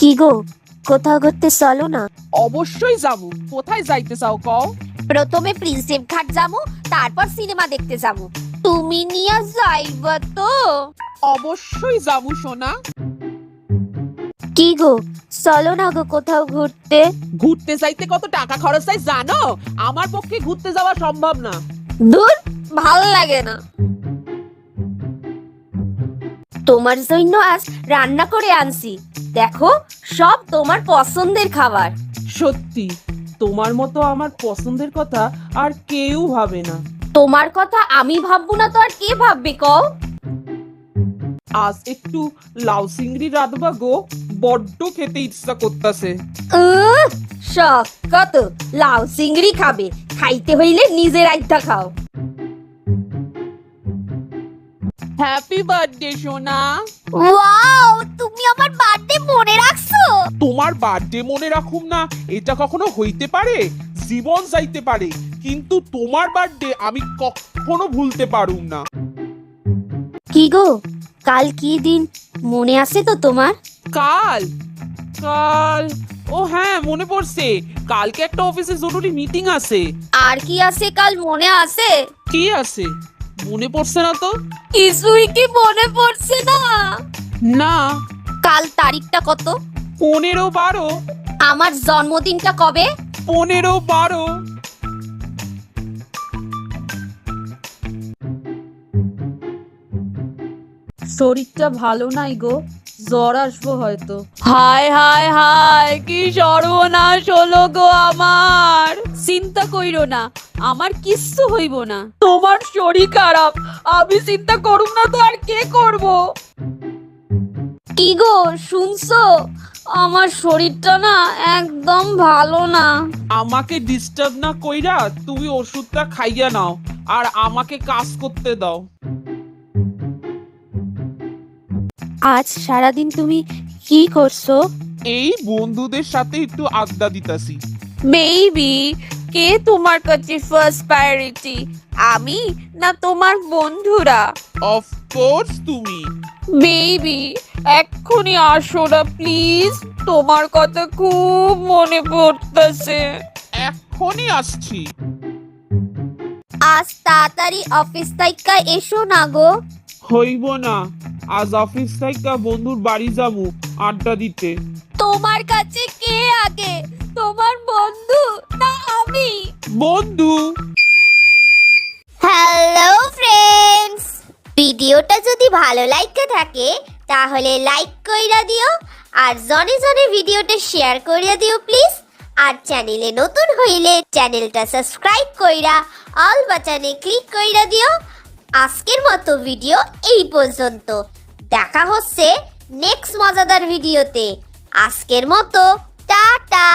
কি গো, কোথাও ঘুরতে চলো না। অবশ্যই যাবো। কোথায় যাইতে চাও কও? প্রথমে প্রিন্সেপ ঘাট যাবো, তারপর সিনেমা দেখতে যাবো। তুমি নিয়ে যাইবা তো? অবশ্যই যাবো সোনা। কি গো, চলো না গো কোথাও ঘুরতে। ঘুরতে যাইতে কত টাকা খরচ হয় জানো? আমার পক্ষে ঘুরতে যাওয়া সম্ভব না। দূর, ভাল লাগে না। তোমার জন্য আজ রান্না করে আনছি, দেখো সব তোমার পছন্দের খাবার। সত্যি, তোমার মতো আমার পছন্দের কথা আর কেউ ভাবে না। তোমার কথা আমি ভাববো না তো আর কে ভাববে কও? আজ একটু লাউ চিংড়ি রাঁধবা গো, বড্ড খেতে ইচ্ছা করতেছে। শখ কত, লাউ চিংড়ি খাবে, খাইতে হইলে নিজের আইতা খাও। হ্যাপি বার্থডে সোনা। ওয়াও, তুমি আমার বার্থডে মনে রাখছো? তোমার বার্থডে মনে রাখুম না এটা কখনো হইতে পারে? জীবন যাইতে পারে, কিন্তু তোমার বার্থডে আমি কখনো ভুলতে পারুম না। কি গো, কাল কি দিন মনে আছে তো তোমার? কাল কাল ও হ্যাঁ, মনে পড়ছে। কালকে একটা অফিসে জরুরি মিটিং আছে। আর কি আছে কাল মনে আছে? কি আছে মনে পড়ছে না তো? কিছুই কি মনে পড়ছে না? না। কাল তারিখটা কত? 15/12। আমার জন্মদিনটা কবে? 15/12। শরীরটা ভালো নাই গো, জ্বর আসবো হয়তো। হায় হায় হায়, কি সর্বনাশ হলো গো আমার। চিন্তা কইরো না, আমার কিচ্ছু হইব না। তোমার শরীর খারাপ, আমি চিন্তা করুম না তো আর কে করব? কি গো শুনছো, আমার শরীরটা না একদম ভালো না। আমাকে ডিস্টার্ব না কইরা তুমি ওষুধটা খাইয়া নাও আর আমাকে কাজ করতে দাও। আজ সারাদিন তুমি কি করছো? এই বন্ধুদের সাথে একটু আড্ডা দিতাছি। বেবি, কে তোমার কাছে ফার্স্ট প্রায়োরিটি, আমি না তোমার বন্ধুরা? অফকোর্স তুমি। বেবি, এক্ষুনি আসো না প্লিজ, তোমার কথা খুব মনে পড়তেছে। এখনই আসছি। আজ তাড়াতাড়ি অফিস থেকে এসো না গো। হইব না, আজ অফিস থেকে বন্ধুর বাড়ি যাবো আড্ডা দিতে। তোমার কাছে কে আগে, তোমার বন্ধু না আমি? বন্ধু। হ্যালো ফ্রেন্ডস, ভিডিওটা যদি ভালো লাগে থাকে তাহলে লাইক কইরা দিও আর জনে জনে ভিডিওটা শেয়ার কইরা দিও প্লিজ। আর চ্যানেলে নতুন হইলে চ্যানেলটা সাবস্ক্রাইব কইরা অল বাটনে ক্লিক কইরা দিও। আজকের মতো ভিডিও এই পর্যন্ত, দেখা হচ্ছে নেক্সট মজাদার ভিডিওতে। আজকের মতো টাটা।